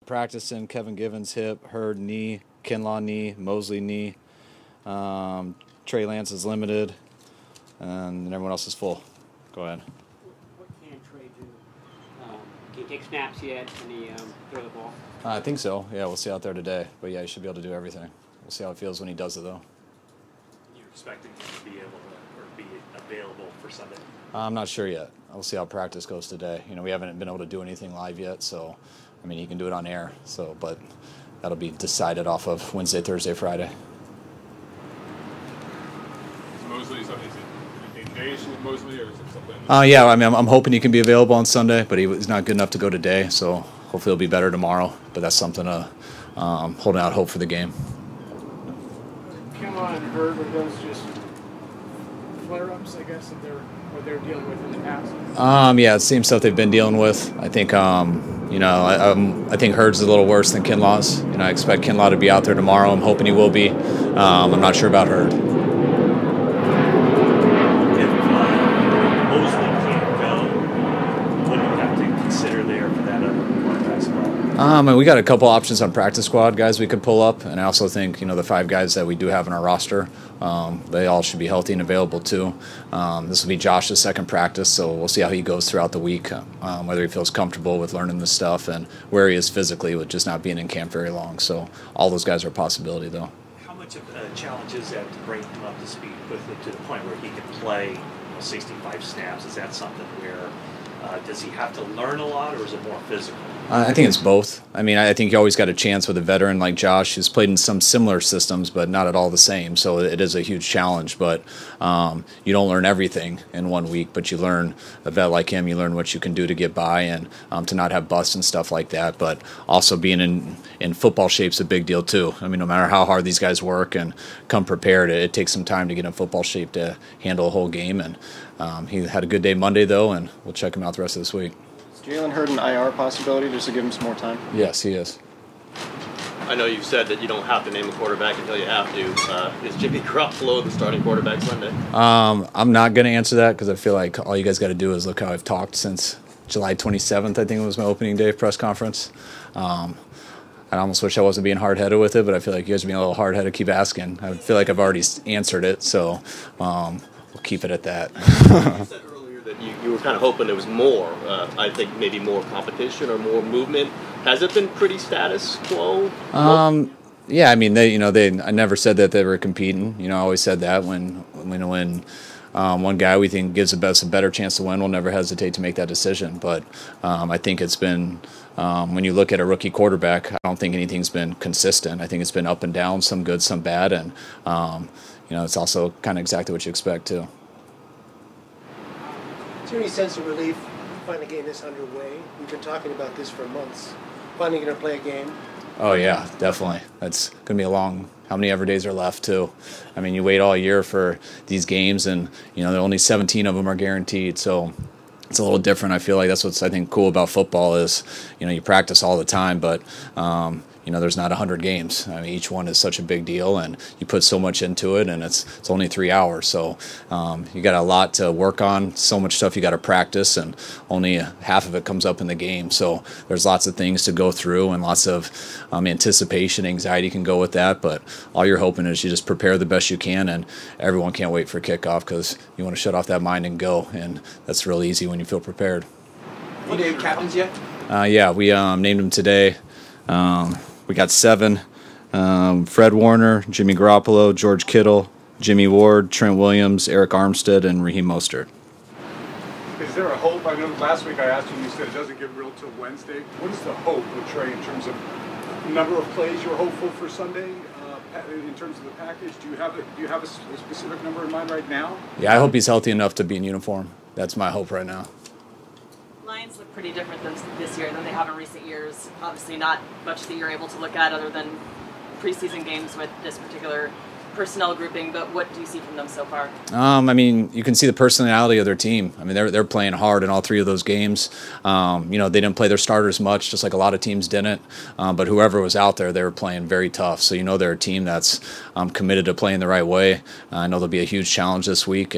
practicing Kevin Givens hip, Hurd knee, Kinlaw knee, Moseley knee. Trey Lance is limited, and everyone else is full. Go ahead. What can Trey do? Can he take snaps yet? Can he throw the ball? I think so. Yeah, we'll see out there today. But yeah, he should be able to do everything. We'll see how it feels when he does it, though. You're expecting him to be able to, or be available for Sunday? I'm not sure yet. We'll see how practice goes today. We haven't been able to do anything live yet, so he can do it on air. So, but that'll be decided off of Wednesday, Thursday, Friday. Moseley, is it days with Moseley, or is it something? Yeah, I'm hoping he can be available on Sunday, but he's not good enough to go today. So hopefully he'll be better tomorrow. But that's something to holding out hope for the game. Kinlaw and Hurd, were those just flare-ups, I guess, that what they're dealing with in the past? Yeah, same stuff they've been dealing with. I think I think Hurd's a little worse than Kinlaw's. I expect Kinlaw to be out there tomorrow. I'm hoping he will be. I'm not sure about Hurd. If Moseley can't go, what do you have to consider there for that quarterback spot? We got a couple options on practice squad guys we could pull up, and I also think the 5 guys that we do have in our roster, they all should be healthy and available too. This will be Josh's second practice, so we'll see how he goes throughout the week, whether he feels comfortable with learning this stuff and where he is physically with just not being in camp very long. So all those guys are a possibility, though. How much of a challenge is that to bring him up to speed quickly to the point where he can play 65 snaps? Is that something where does he have to learn a lot, or is it more physical? I think it's both. I think you always got a chance with a veteran like Josh who's played in some similar systems, but not at all the same. So it is a huge challenge. But you don't learn everything in 1 week, but you learn, a vet like him, you learn what you can do to get by and to not have busts and stuff like that. But also being in football shape's a big deal too. No matter how hard these guys work and come prepared, it takes some time to get in football shape to handle a whole game. And he had a good day Monday, though, and we'll check him out the rest of this week. Jalen Hurd an IR possibility just to give him some more time? Yes, he is. I know you've said that you don't have to name a quarterback until you have to. Is Jimmy Garoppolo the starting quarterback Sunday? I'm not going to answer that because I feel like all you guys got to do is look how I've talked since July 27th, I think it was my opening day press conference. I almost wish I wasn't being hard-headed with it, but I feel like you guys are being a little hard-headed. Keep asking. I feel like I've already answered it, so we'll keep it at that. You said earlier that you were kind of hoping there was more. I think maybe more competition or more movement. Has it been pretty status quo? Yeah, I never said that they were competing. I always said that when one guy we think gives the a better chance to win, we'll never hesitate to make that decision. But I think it's been, when you look at a rookie quarterback, I don't think anything's been consistent. I think it's been up and down, some good, some bad, and it's also kind of exactly what you expect too. Is there any sense of relief finally getting this underway? We've been talking about this for months. Finally going to play a game. Oh yeah, definitely. That's going to be a long. How many ever days are left too? You wait all year for these games, and there are only 17 of them are guaranteed. So it's a little different. I feel like that's what's cool about football is you practice all the time, but there's not 100 games. Each one is such a big deal, and you put so much into it, and it's only 3 hours. So you got a lot to work on, so much stuff you got to practice, and only half of it comes up in the game. So there's lots of things to go through, and lots of anticipation, anxiety can go with that. But all you're hoping is you just prepare the best you can, and everyone can't wait for kickoff because you want to shut off that mind and go, and that's real easy when you feel prepared. You named captains yet? Yeah, we named them today. We got 7, Fred Warner, Jimmy Garoppolo, George Kittle, Jimmy Ward, Trent Williams, Eric Armstead, and Raheem Mostert. Is there a hope? I know last week I asked you said it doesn't get real till Wednesday. What is the hope with Trey in terms of number of plays you're hopeful for Sunday? In terms of the package, do you have a specific number in mind right now? Yeah, I hope he's healthy enough to be in uniform. That's my hope right now. Lions look pretty different this year than they have in recent years. Obviously not much that you're able to look at other than preseason games with this particular personnel grouping, but what do you see from them so far? I mean, you can see the personality of their team. I mean, they're playing hard in all 3 of those games. You know, they didn't play their starters much, just like a lot of teams didn't. But whoever was out there, they were playing very tough. So you know they're a team that's committed to playing the right way. I know there'll be a huge challenge this week,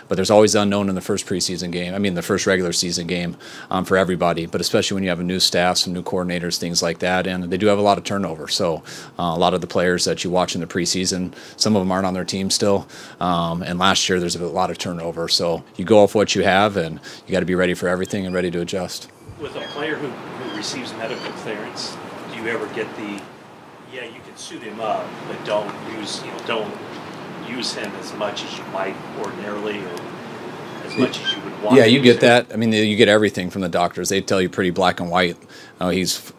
but there's always the unknown in the first preseason game. I mean, the first regular season game for everybody, but especially when you have a new staff, some new coordinators, things like that. And they do have a lot of turnover. So a lot of the players that you watch in the preseason, some of them aren't on their team still. And last year there's a lot of turnover. So you go off what you have, and you got to be ready for everything and ready to adjust. With a player who receives medical clearance, do you ever get you can suit him up, but don't use him as much as you might ordinarily, or as much as you would want? Yeah, you get that. I mean, you get everything from the doctors. They tell you pretty black and white. He's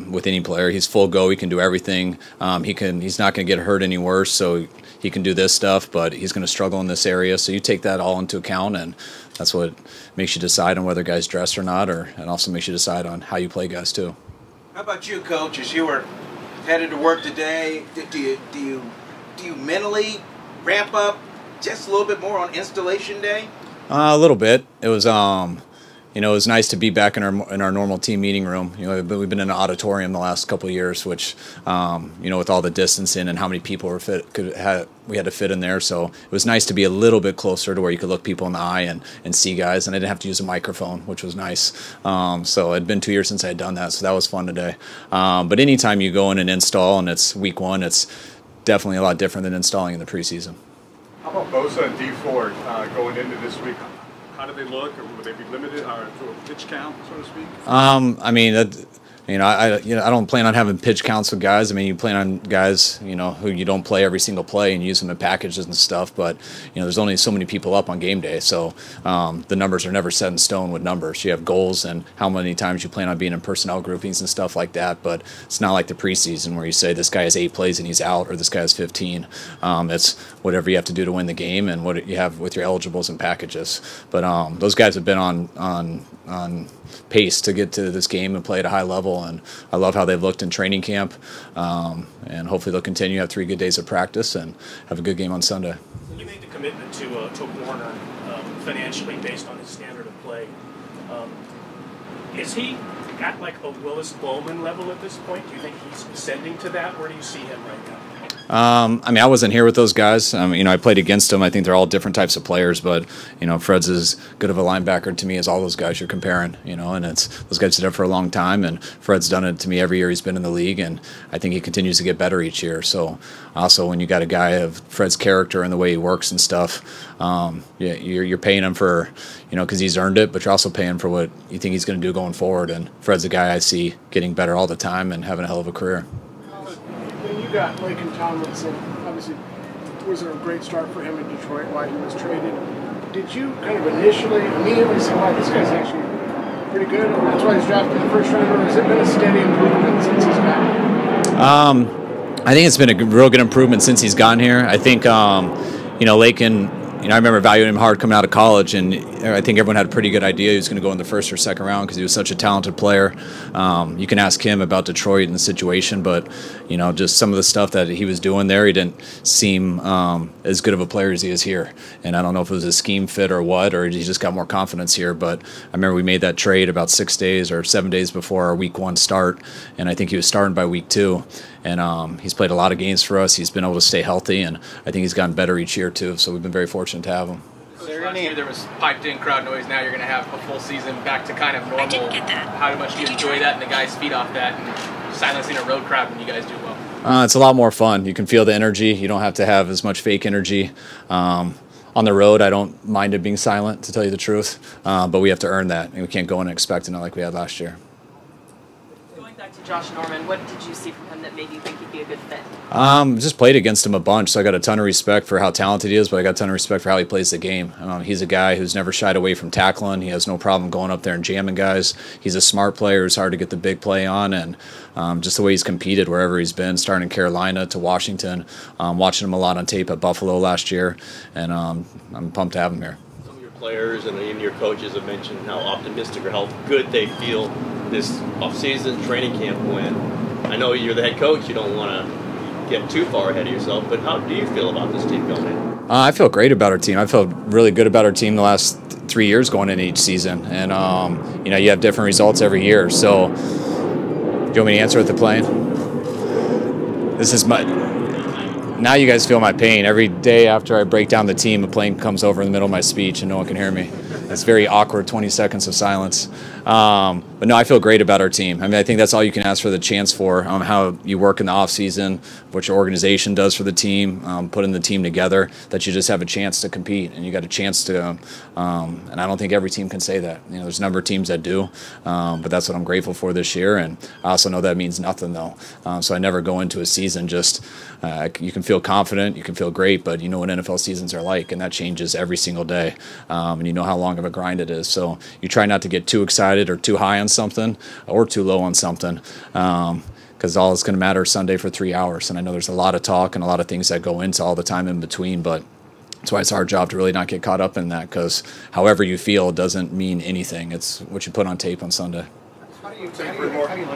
with any player, he's full go. He can do everything. He's not going to get hurt any worse. So he can do this stuff, but he's going to struggle in this area. So you take that all into account, and that's what makes you decide on whether guys dress or not, and also makes you decide on how you play guys too. How about you, Coach? As you were headed to work today, do you mentally ramp up just a little bit more on installation day? A little bit. It was it was nice to be back in our normal team meeting room. You know, we've been in an auditorium the last couple of years, which with all the distancing and how many people we had to fit in there. So it was nice to be a little bit closer to where you could look people in the eye and see guys, and I didn't have to use a microphone, which was nice. So it'd been 2 years since I had done that, so that was fun today. But anytime you go in and install, and it's week 1, it's definitely a lot different than installing in the preseason. How about Bosa and D Ford going into this week? How do they look, or will they be limited to a pitch count, so to speak? I mean, I don't plan on having pitch counts with guys. I mean, you plan on guys, who you don't play every single play and use them in packages and stuff. But there's only so many people up on game day, so the numbers are never set in stone with numbers. You have goals and how many times you plan on being in personnel groupings and stuff like that. But it's not like the preseason where you say this guy has 8 plays and he's out, or this guy has 15. It's whatever you have to do to win the game and what you have with your eligibles and packages. But those guys have been on pace to get to this game and play at a high level, and I love how they've looked in training camp, and hopefully they'll continue to have 3 good days of practice and have a good game on Sunday. You made the commitment to Warner financially based on his standard of play. Is he at like a Willis Bowman level at this point? Do you think he's ascending to that? Where do you see him right now? I mean, I wasn't here with those guys. I played against them. I think they're all different types of players, but Fred's as good of a linebacker to me as all those guys you're comparing. And it's those guys did it for a long time, and Fred's done it to me every year he's been in the league, and I think he continues to get better each year. So also, when you got a guy of Fred's character and the way he works and stuff, you're paying him for because he's earned it, but you're also paying for what you think he's going to do going forward. And Fred's a guy I see getting better all the time and having a hell of a career. You got Laken Tomlinson. Obviously, it was a great start for him in Detroit while he was traded. Did you kind of immediately say, wow, this guy's actually pretty good, and that's why he's drafted in the first round, or has it been a steady improvement since he's got here? I think it's been a real good improvement since he's gotten here. I think, Laken, I remember valuing him hard coming out of college, and I think everyone had a pretty good idea he was going to go in the first or second round because he was such a talented player. You can ask him about Detroit and the situation, but just some of the stuff that he was doing there, he didn't seem as good of a player as he is here. And I don't know if it was a scheme fit or what, or he just got more confidence here. But I remember we made that trade about 6 days or 7 days before our week 1 start, and I think he was starting by week 2. And he's played a lot of games for us. He's been able to stay healthy, and I think he's gotten better each year too. So we've been very fortunate to have him. Last year there was piped-in crowd noise. Now you're going to have a full season back to kind of normal. I didn't get that. How much do you enjoy that and the guys feed off that and silencing a road crowd when you guys do well? It's a lot more fun. You can feel the energy. You don't have to have as much fake energy. On the road, I don't mind it being silent, to tell you the truth, but we have to earn that, and we can't go in expecting it like we had last year. Back to Josh Norman, what did you see from him that made you think he'd be a good fit? Just played against him a bunch, so I got a ton of respect for how talented he is, but I got a ton of respect for how he plays the game. He's a guy who's never shied away from tackling. He has no problem going up there and jamming guys. He's a smart player who's hard to get the big play on, and just the way he's competed wherever he's been, starting in Carolina to Washington, watching him a lot on tape at Buffalo last year, and I'm pumped to have him here. Players and your coaches have mentioned how optimistic or how good they feel this off-season training camp went. I know you're the head coach. You don't want to get too far ahead of yourself, but how do you feel about this team going in? I feel great about our team. I felt really good about our team the last 3 years going into each season. And, you have different results every year. So, do you want me to answer with the plane? This is now you guys feel my pain. Every day after I break down the team, a plane comes over in the middle of my speech and no one can hear me. It's very awkward 20 seconds of silence. But no, I feel great about our team. I mean, I think that's all you can ask for the chance for, how you work in the off season, what your organization does for the team, putting the team together, that you just have a chance to compete and you got a chance to, and I don't think every team can say that. There's a number of teams that do, but that's what I'm grateful for this year. And I also know that means nothing though. So I never go into a season just, you can feel confident, you can feel great, but you know what NFL seasons are like, and that changes every single day. And you know how long of a grind it is. So you try not to get too excited or too high on something or too low on something, because all it's going to matter is Sunday for 3 hours. And I know there's a lot of talk and a lot of things that go into all the time in between, but that's why it's our job to really not get caught up in that, because however you feel doesn't mean anything. It's what you put on tape on Sunday. How do you look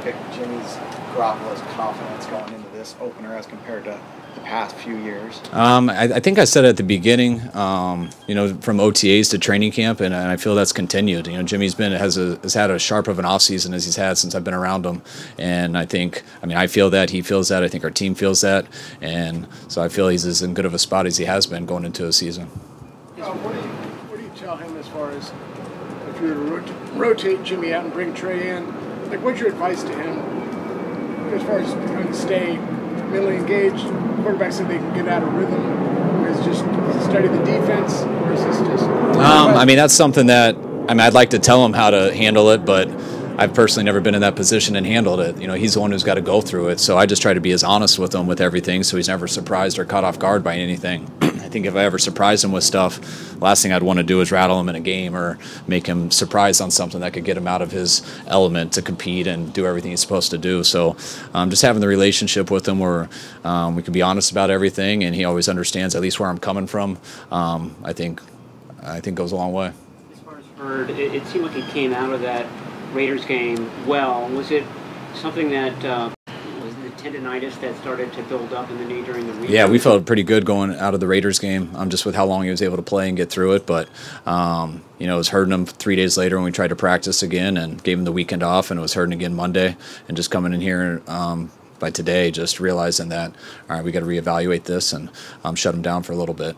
at Jimmy's Garoppolo's confidence going into this opener as compared to the past few years? I think I said at the beginning, from OTAs to training camp, and I feel that's continued. Jimmy's has had as sharp of an offseason as he's had since I've been around him, and I feel that, he feels that, I think our team feels that, and so I feel he's as in good of a spot as he has been going into a season. What do you tell him as far as if you were to rotate Jimmy out and bring Trey in? Like, what's your advice to him as far as trying to stay mentally engaged? Quarterbacks said they can get out of rhythm. Is just study the defense, or is this just? That's something that I'd like to tell him how to handle it, but I've personally never been in that position and handled it. He's the one who's got to go through it. So I just try to be as honest with him with everything, so he's never surprised or caught off guard by anything. I think if I ever surprise him with stuff, last thing I'd want to do is rattle him in a game or make him surprised on something that could get him out of his element to compete and do everything he's supposed to do. So just having the relationship with him where we can be honest about everything, and he always understands at least where I'm coming from, I think goes a long way. As far as Hurd, it seemed like he came out of that Raiders game well. Was it something that was the tendonitis that started to build up in the knee during the week? Yeah, we felt pretty good going out of the Raiders game, just with how long he was able to play and get through it. But it was hurting him 3 days later when we tried to practice again and gave him the weekend off, and it was hurting again Monday. And just coming in here by today, just realizing that, all right, we got to reevaluate this and shut him down for a little bit.